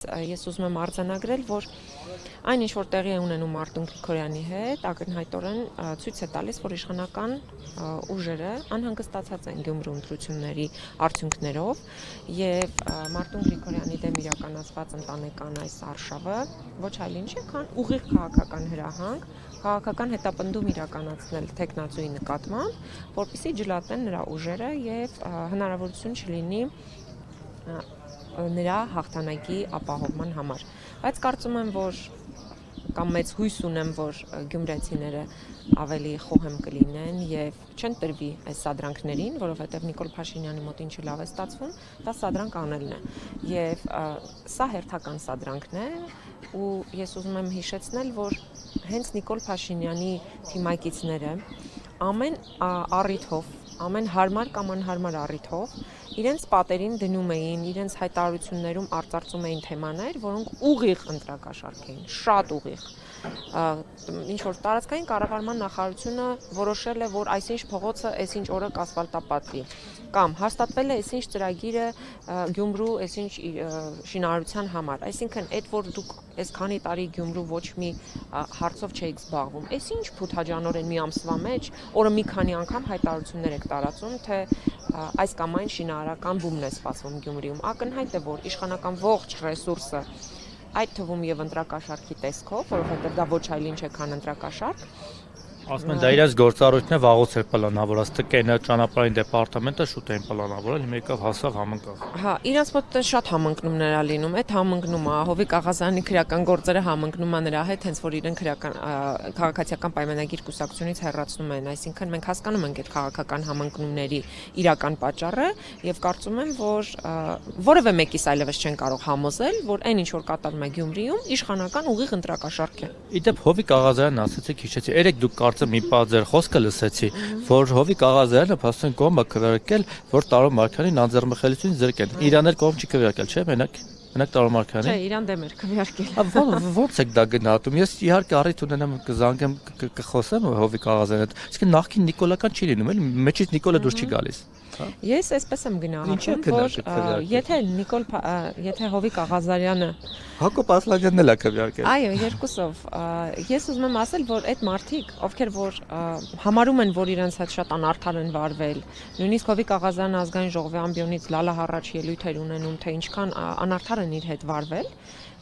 Ես ուզում եմ արձանագրել, որ այն ինչ որ տեղի է ունենում Մարտուն Գրիգորյանի հետ, ակնհայտորեն ցույց է տալիս, որ իշխանական ուժերը անհանգստացած են Գյումրու ընտրությունների արդյունքներով եւ Մարտուն Գրիգորյանի դեմ իրականացված ընտանեկան այս արշավը ոչ այլ ինչ է, քան ուղիղ քաղաքական հրահանգ, քաղաքական հետապնդում իրականացնել տեխնացուի նկատմամբ, որպեսզի ջլատեն նրա ուժերը եւ հնարավորություն չլինի նրա հաղթանակի ապահովման համար։ Բայց կարծում եմ, որ կամ մեծ հույս ունեմ, որ գյումրեցիները ավելի խոհեմ կլինեն եւ չեն տրվի այս սադրանքներին, որովհետեւ Նիկոլ Փաշինյանի մոտ ինչը լավ է ստացվում, դա սադրանք անելն է։ Եվ սա հերթական սադրանքն է, ու ես ուզում եմ հիշեցնել, որ հենց Նիկոլ Փաշինյանի թիմակիցները ամեն առիթով, ամեն հարմար կամ անհարմար առիթով իրենց պատերին դնում էին, իրենց հայտարարություններում արծարծում էին թեմաներ, որոնք ուղիղ ընտրակաշառք էին, շատ ուղիղ։ Ինչ որ տարածքային կառավարման նախարարությունը որոշել է, որ այսինչ փողոցը այսինչ օրը կասֆալտապատվի, կամ հաստատվել է այսինչ ծրագիրը Գյումրու այսինչ շինարարության համար։ Այսինքն, այդ որ դուք այս քանի տարի Գյումրու ոչ մի հարցով չէիք զբաղվում, այսինչ փութաջանորեն մի ամսվա մեջ, օրը մի քանի անգամ հայտարարություններ եք տարածում, թե այս կամ այն շինարարական բումն է սպասվում Գյումրիում։ Ակնհայտ է, որ իշխանական ողջ ռեսուրսը այդ թվում եւ ընտրակաշառքի տեսքով, որովհետեւ դա ոչ այլ ինչ է, քան ընտրակաշառք։ Ասում են դա իրենց գործառույթն է վաղուց էր պլանավորած, ՏԿ-ը ճանապարհային դեպարտամենտը շուտ էին պլանավորել, հիմա եկավ հասավ համընկավ։ Հա, իրենց մոտ շատ համընկնումներ ա լինում, այդ համընկնումը Հովիկ Աղազյանի քրեական գործերը համընկնում ա նրա հետ, հենց որ իրեն քաղաքացիական պայմանագիր կուսակցությունից հեռացնում են, այսինքն մենք հասկանում ենք այդ քաղաքական համընկնումների իրական պատճառը եւ կարծում եմ, որ որևէ մեկից այլևս չեն կարող համոզել, որ այն ինչ որ կատարվում է Գյումրիում, իշխանական ուղիղ ընտրակաշառք է։ Իդեպ Հովիկ Աղազյանն ասացիք, հիշեցի, երեք դուք կարծեմ մի բան ձեր խոսքը լսեցի, որ Հովիկ Աղազյանը փաստորեն կողմ է քվեարկել, որ Տարոն Մարգարյանին անձեռնմխելիությունից զրկեն։ Իրաներ կողմ չի քվեարկել, չէ՞, մենակ Տարոն Մարգարյանին։ Չէ, իրան դեմ էր քվեարկել։ Ո՞նց եք դա գնահատում։ Ես իհարկե առիթ ունենամ կզանգեմ կխոսեմ Հովիկ Աղազյանի հետ։ Իսկ նախքին Նիկոլական չի լինում, էլի մեջից Նիկոլը դուրս չի գալիս։ Ես այսպես եմ գնահատում, որ եթե Հովիկ Աղազարյանը Հակոբ Ասլանյանն էլ է քվեարկել։ Այո, երկուսով։ Ես ուզում եմ ասել, որ այդ մարդիկ, ովքեր որ համարում են, որ իրենց հետ շատ անարդար են վարվել, նույնիսկ Հովիկ Աղազյանը ազգային ժողովի ամբիոնից լալահառաչ ելույթ էր ունենում, թե ինչքան անարդար են իր հետ վարվել,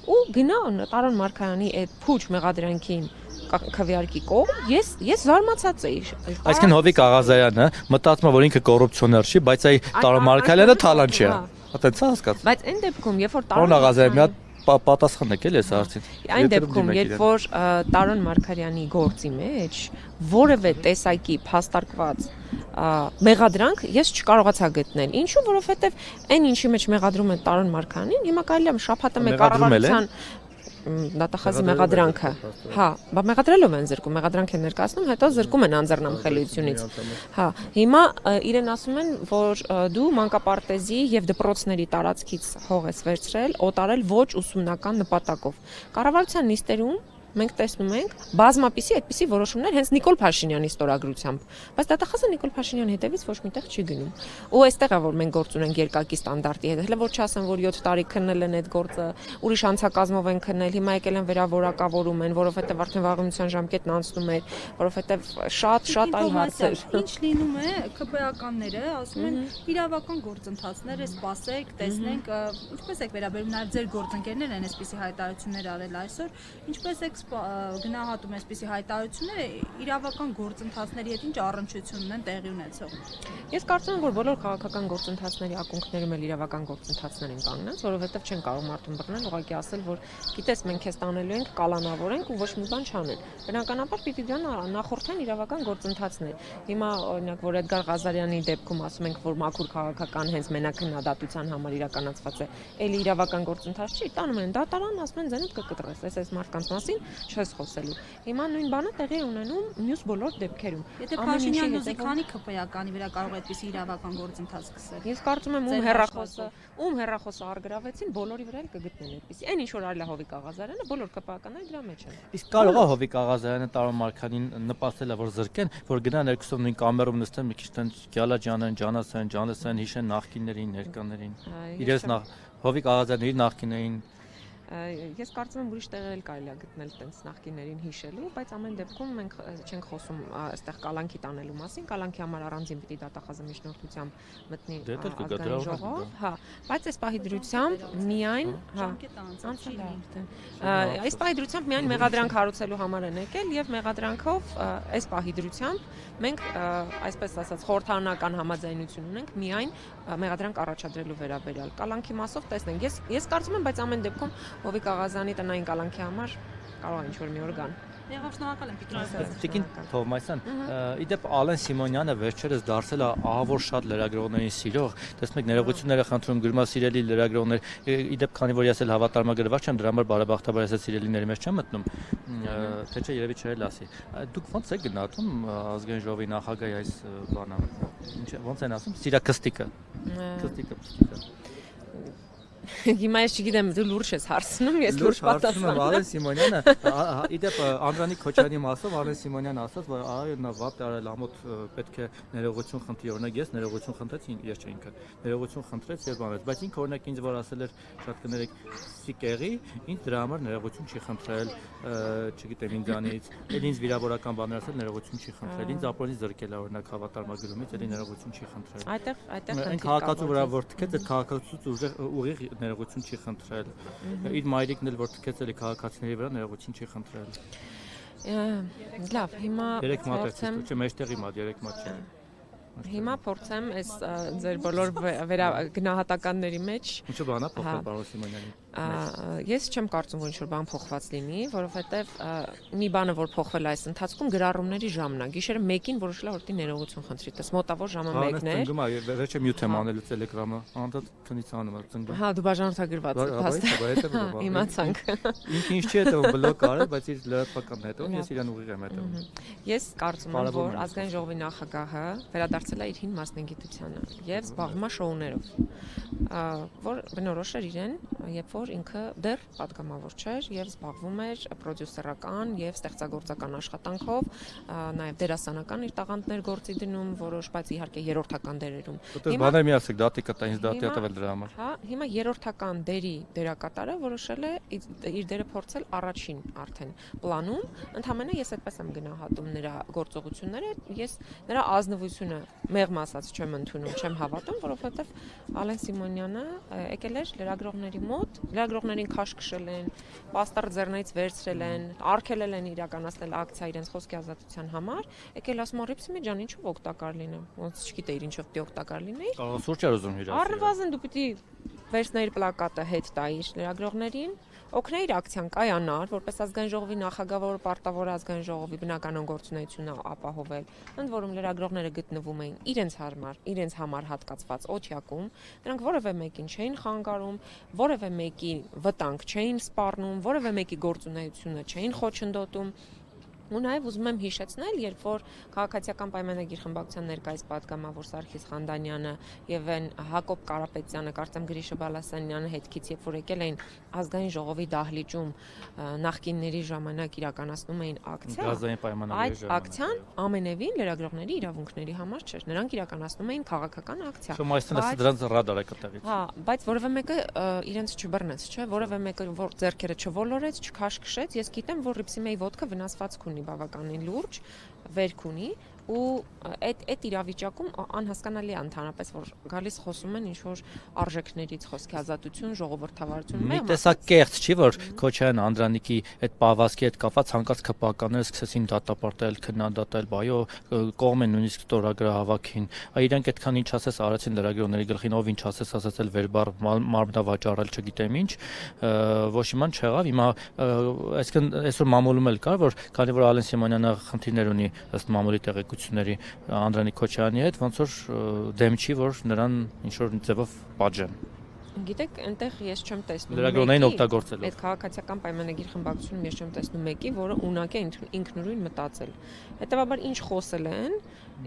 ու գնա Տարոն Մարգարյանի այդ փուչ մեղադրանքին քվեարկի կողմ, ես զարմացած էի։ Այսինքն Հովիկ Աղազարյանը մտածում է, որ ինքը կոռուպցիոներ չի, բայց այ Տարոն Մարգարյանը թալանչի է։ Այդպես է հասկացա։ Բայց այն դեպքում, երբ որ Տարոն Աղազարյանը մի հատ պատասխան եք էլի այս հարցին։ Այն դեպքում, երբ որ Տարոն Մարգարյանի գործի մեջ որևէ տեսակի փաստարկված մեղադրանք ես չկարողացա գտնել։ Ինչու՞, որովհետև այն ինչի մեջ մեղադրում են Տարոն Մարգարյանին, հիմա կարելի է շաբաթը մեկ կառավարության դատախազի մեղադրանքը։ Հա, բա մեղադրելով են զրկում, մեղադրանք են ներկայացնում, հետո զրկում են անձեռնամխելիությունից։ Հա, հիմա իրեն ասում են, որ դու մանկապարտեզի եւ դպրոցների տարածքից հող ես վերցրել, օտարել ոչ ուսումնական նպատակով։ Կառավարության նիստերում մենք տեսնում ենք բազմապիսի այդպիսի որոշումներ հենց Նիկոլ Փաշինյանի ստորագրությամբ, բայց դատախազը Նիկոլ Փաշինյանի հետևից ոչ միտեղ չի գնում։ Ու այստեղ է որ մենք գործ ունենք երկակի ստանդարտի հետ, հələ որ չասեմ, որ 7 տարի քննել են այդ գործը, ուրիշ անցակազմով են քննել, հիմա եկել են վերավորակավորում են, որովհետև արդեն վաղեմիության ժամկետն անցնում է, որովհետև շատ այլ հարցեր։ Ինչ լինում է, ԿՊԱ-ականները ասում են իրավական գործընթացներ է, սպասեք, տեսնենք, ինչպես եք վերաբերում նաև ձեր գործընկերներն են այսպիսի հայտարարություններ արել այսօր, ինչպես եք գնահատում այսպիսի հայտարարությունները իրավական գործընթացների հետ ինչ առնչություն ունեն տեղի ունեցող։ Ես կարծում եմ, որ բոլոր քաղաքական գործընթացների ակունքներում էլ իրավական գործընթացներ են կանգնած, որովհետև չեն կարող մարդուն բռնել, ուղղակի ասել, որ գիտես, մենք քեզ տանելու ենք, կալանավորենք ու ոչ մի բան չանեն։ Բնականաբար պիտի դրան նախորդեն իրավական գործընթացներ։ Հիմա օրինակ, որ Էդգար Ղազարյանի դեպքում ասում ենք, որ մաքուր քաղաքական հենց մենակ քննադատության համար իրականացված է, էլի իրավական գործընթաց չի, տանում են դատարան, ասում են ձենդ կկտրես, այս մարդկանց մասին չես խոսելու։ Հիմա նույն բանը տեղի ունենում մյուս բոլոր դեպքերում։ Եթե Փաշինյանն ուզի քանի ԿՊԱ-կանի վրա կարող է այդպիսի իրավական գործընթաց սկսել։ Ես կարծում եմ ում հեռախոսը արգրավեցին, բոլորի վրա էլ կգտնեն այդպիսի։ Այն ինչ որ արել է Հովիկ Աղազարյանը, բոլոր ԿՊԱ-ականները դրա մեջ են։ Իսկ կարող է Հովիկ Աղազարյանը Տարոն Մարգարյանին նպաստել է, որ զրկեն, որ գնան երկուսով նույն կամերում նստեն, մի քիչ տենց Գյալաջանեն, Ջանասեն, Ջանեսեն հիշեն նախկիններին, ներկաներին։ Իրենց Հովիկ Աղազարյանը իր նախկիներին Ես կարծում եմ ուրիշ տեղեր էլ կարելի է գտնել տենց նախկիներին հիշելու, բայց ամեն դեպքում մենք չենք խոսում այստեղ կալանքի տանելու մասին, կալանքի համար առանձին պիտի դատախազը միջնորդությամբ մտնի ազգային ժողով, հա, բայց այս պահի դրությամբ միայն, հա, այս պահի դրությամբ միայն մեղադրանք հարուցելու համար են եկել եւ մեղադրանքով այս պահի դրությամբ մենք այսպես ասած խորհրդարանական համաձայնություն ունենք միայն մեղադրանք առաջադրելու վերաբերյալ կալանքի մասով տեսնենք ես կարծում եմ բայց ամեն դեպքում Հովիկ Աղազյանի տնային կալանքի համար կարող է ինչ-որ մի օր գան։ Եղավ շնորհակալ եմ Տիկին Թովմասյան, իդեպ Ալեն Սիմոնյանը վերջերս դարձել է ահավոր շատ լրագրողներին սիրող, տեսնեք ներողությունները խնդրում գրումա սիրելի լրագրողներ, իդեպ քանի որ ես էլ հավատարմագրված չեմ, դրա համար բարեբախտաբար ես սիրելիների մեջ չեմ մտնում, թե չէ երևի չէ ասի։ Դուք ո՞նց եք գնահատում ազգային ժողովի նախագահի այս բանը։ Ո՞նց են ասում, սիրակստիկը։ Հիմա ես չգիտեմ դու լուրջ ես հարցնում, ես լուրջ պատասխանում եմ Ալեն Սիմոնյանը, իդեպ Անդրանիկ Քոչարյանի մասով Ալեն Սիմոնյանը ասաց, որ այո նա վատ արել ամոթ պետք է ներողություն խնդրի, օրինակ ես ներողություն խնդրեց, ես չէ ինքը ներողություն խնդրեց եւ բանեց, բայց ինքը օրինակ ինձ որ ասել էր շատ կներեք սիկեղի, ինձ դրա համար ներողություն չի խնդրել, չգիտեմ ինձանից, էլ ինձ վիրավորական բաներ ասել ներողություն չի խնդրել, ինձ ապօրինից զրկել է օրինակ հավատարմագրումից, էլի ներողություն չի խնդրել։ Այդտեղ այն քաղաքացու վրա որ թքեց, այդ քաղաքացուց ուղիղ ներողություն չի խնդրել։ Իր մայրիկն էլ որ թքեց էլի քաղաքացիների վրա ներողություն չի խնդրել։ Լավ, հիմա փորձեմ չէ մեջտեղի մոտ 3 մոտ չէ։ Հիմա փորձեմ այս ձեր բոլոր գնահատականների մեջ Ինչու բանա փոխվել պարոն Սիմոնյանի։ Ես չեմ կարծում որ ինչ-որ բան փոխված լինի, որովհետև մի բանը որ փոխվել է այս ընթացքում գրառումների ժամն է։ Գիշերը 1-ին որոշել է որ դի ներողություն խնդրի, տես մոտավոր ժամը 1-ն էր։ Ծնգում է, վերջը մյուտ եմ անելու Telegram-ը, անդադ տնից անում է ծնգում։ Հա, դու բաժանորդագրված ես։ Իմացանք։ Ինքը ինչ չի հետո բլոկ արել, բայց իր լրատվականն հետո ես իրան ուղիղ եմ հետո։ Ես կարծում եմ որ ազգային ժողովի նախագահը վերադարձել է իր հին մասնագիտությանը եւ զբաղվում է շոուներով, որ բնորոշ էր իրեն, երբ որ ինքը դեռ պատգամավոր չէր եւ զբաղվում էր պրոդյուսերական եւ ստեղծագործական աշխատանքով, նաեւ դերասանական իր տաղանդներ գործի դնում, որոշ բայց իհարկե երրորդական դերերում։ Դուք բաներ մի ասեք, դատի կտա, ինձ դատի տվել դրա համար։ Հա, հիմա երրորդական դերի դերակատարը որոշել է իր դերը փորձել առաջին արդեն պլանում, ընդհանրապես ես այդպես եմ գնահատում նրա գործողությունները, ես նրա ազնվությունը մեղմ ասած չեմ ընդունում, չեմ հավատում, որովհետև Ալեն Սիմոնյանը եկել էր լրագրողների մոտ, լրագրողներին քաշքշել են, պաստառ ձեռներից վերցրել են, արգելել են իրականացնել ակցիա իրենց խոսքի ազատության համար, եկել ասում Ռիփսիմի ջան, ինչով օգտակար լինեմ, ոնց չգիտեիր ինչով պիտի օգտակար լինեի։ Սուրճ էր ուզում հյուրասիրել։ Առնվազն դու պիտի վերցնեիր պլակատը հետ տայիր լրագրողներին, օգնեիր ակցիան կայանար, որպես ազգային ժողովի նախագահ, որ պարտավոր ազգային ժողովի բնականon գործունեությունը ապահովել, ընդ որում լրագրողները գտնվում էին իրենց համար հատկացված օթյակում, նրանք որևէ մեկին չէին խանգարում, որևէ մեկի վտանգ չէին սպառնում, որևէ մեկի գործունեությունը չէին խոչընդոտում։ Ու նաև ուզում եմ հիշեցնել, երբ որ քաղաքացիական պայմանագիր խմբակցության ներկայիս պատգամավոր Սարգիս Խանդանյանը եւ այն Հակոբ Կարապետյանը, կարծեմ Գրիշը Բալասանյանը հետքից երբ որ եկել էին ազգային ժողովի դահլիճում նախկինների ժամանակ իրականացնում էին ակցիա, այդ ակցիան ամենևին լրագրողների իրավունքների համար չէր, նրանք իրականացնում էին քաղաքական ակցիա։ Շոմայստն է դրանց ռադար է կտեղից։ Հա, բայց որևէ մեկը իրենց չբռնեց, չէ, որևէ մեկը որ ձեռքերը չոլորեց, չքաշքշեց, ես գիտեմ որ Ռիփսիմեի ոդկը վնասվածք ունի բավականին լուրջ, վերք ունի ու այդ իրավիճակում անհասկանալի է ընդհանրապես որ գալիս խոսում են ինչ որ արժեքներից խոսքի ազատություն, ժողովրդավարություն։ Մի տեսակ կեղծ չի որ Քոչարյան Անդրանիկի այդ պահվածքի հետ կապված հանկարծ ԿՊԱ-ականները սկսեցին դատապարտել, քննադատել, բայո կողմ են նույնիսկ տորագրահավաքին։ Իրանք այդքան ինչ ասես արեցին լրագրողների գլխին, ով ինչ ասես ասացել վերբար մարմնավաճառել, չգիտեմ ինչ, ոչ իման չեղավ։ Հիմա այսինքն այսօր մամուլում էլ կար որ քանի որ Ալեն Սիմոնյանը խնդիրներ ունի ըստ մամուլի տեղեկությունների Անդրանիկ Քոչարյանի հետ, ոնց որ դեմ չի որ նրան ինչ որ ձևով պատժեն։ Գիտեք, այնտեղ ես չեմ տեսնում լրագրողներին օգտագործելով։ Այդ քաղաքացիական պայմանագիր խմբակցությունում ես չեմ տեսնում մեկի, որը ունակ է ինքնուրույն մտածել։ Հետևաբար ինչ խոսել են,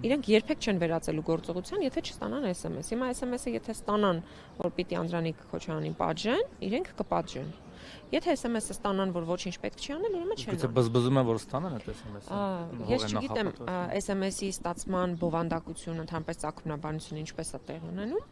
իրենք երբեք չեն վերածելու գործողության, եթե չստանան SMS։ Հիմա SMS-ը եթե ստանան, որ պիտի Անդրանիկ Քոչարյանին պատժեն, իրենք կպատժեն։ Եթե SMS-ը ստանան, որ ոչինչ պետք չի անել, ուրեմն չեն Գուցե անում։ բզբզում են, որ ստանան այդ SMS-ը։ Ես չգիտեմ SMS-ի ստացման բովանդակությունը, ընդհանրապես ծագումնաբանությունը ինչպես է տեղ ունենում,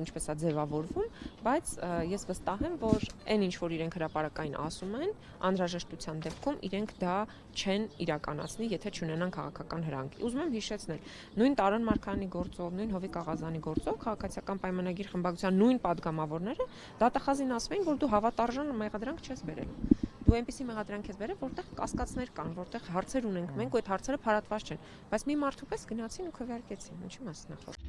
ինչպես է ձևավորվում, բայց ես վստահ եմ, որ այն ինչ որ իրենք հրապարակային ասում են, անհրաժեշտության դեպքում իրենք դա չեն իրականացնի, եթե չունենան քաղաքական հրանք։ Ուզում եմ հիշեցնել, նույն Տարոն Մարգարյանի գործով, նույն Հովիկ Աղազանի գործով քաղաքացիական պայմանագիր խմբակցության նույն падգամավորները դատախազին ասում էին, որ դու հավատարժան մեղադրանք չես բերել։ Դու այնպեսի մեղադրանք ես բերել, որտեղ կասկածներ կան, որտեղ հարցեր ունենք մենք, ու այդ հարցերը փարատված չեն, բայց մի մարդու պես գնացին ու քվեարկեցին, ինչի մասն է խոսքը։